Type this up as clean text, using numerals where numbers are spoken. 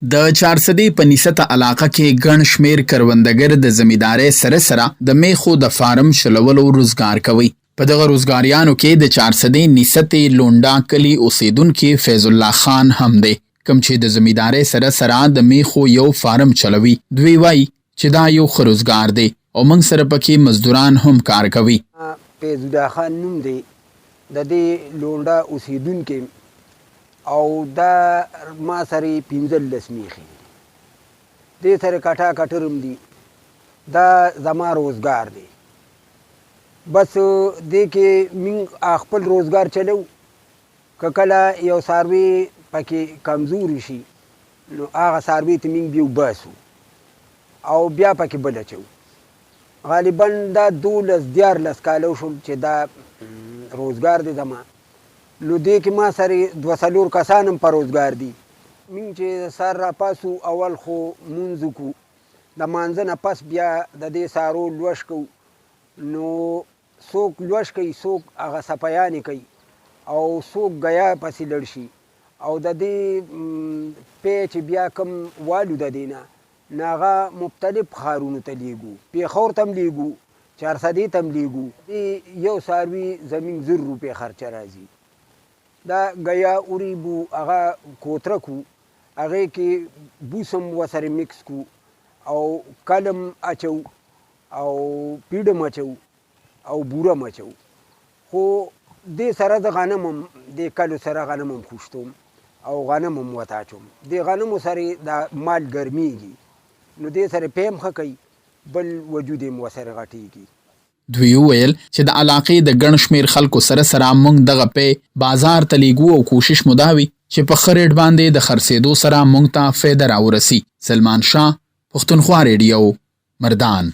د چارسدې په نسته علاقه کې ګڼ شمیر کروندګر د زمیندارۍ سره د میخو د فارم چلولو روزګار کوي. په دغه روزګاریانو کې د چارسدې نستې لونډا کلي اوسیدونکي فیض الله خان هم دی، کوم چې د زمیندارۍ سره د میخو یو فارم چلوي. دوی وایي چې دا یو ښه روزګار دی او موږ سره پکې مزدوران هم کار کوي. فیض الله خان نوم دی، د دې لونډا اوسیدونکي او دا ما سره 15 میخي دې سره کټا کټرم دي. دا زما روزګار دی. بس دې کې موږ خپل روزګار چلو. که کله یو څاروي پکې کمزوري شي نو هغه څاروي ته موږ بیوباسو او بیا پکې بل اچو. غالبا دا 12-14 کاله شول چې دا روزګار دی زما. نو دې کې ما سره 2-4 کسان هم په روزګار دي. موږ چې سر را پاسو اول خو مونځ وکړو، د مانځه نه پس بیا د دې څارو لوش کوو. نو څوک لوش کوي، څوک هغه صفیانې کوي او څوک ګیا پسې لړ شي. او د دې پی چې بیا کم والو د دې نه نو هغه مختلف ښارونو ته لیږو، پیښور ته هم لیږو، چارسدې ته هم لیږو. یو څاروي زمین 1000 روپۍ خرچه راځي. دا ګیا اوریبو هغه کوتره کو، هغې کې بوس هم ورسره مکس کو او کلم اچو او پیډم اچو او بوره هم اچو. خو دې سره د غنم هم د کلو سره غنم هم خوشتوم او غنم هم ورته اچوم. د غنمو سره د مال ګرمیږي نو دې سره پی هم ښه کوي، بل وجود یې هم ورسره غټېږي. دوی وویل چې د علاقې د ګڼ شمیر خلکو سره موږ دغه پی بازار ته لیږو او کوشش مو دا وي چې په ښه ریټ باندې د خرڅېدو سره موږ ته فایده راورسي. سلمان شاه، پښتونخوا ریډیو، مردان.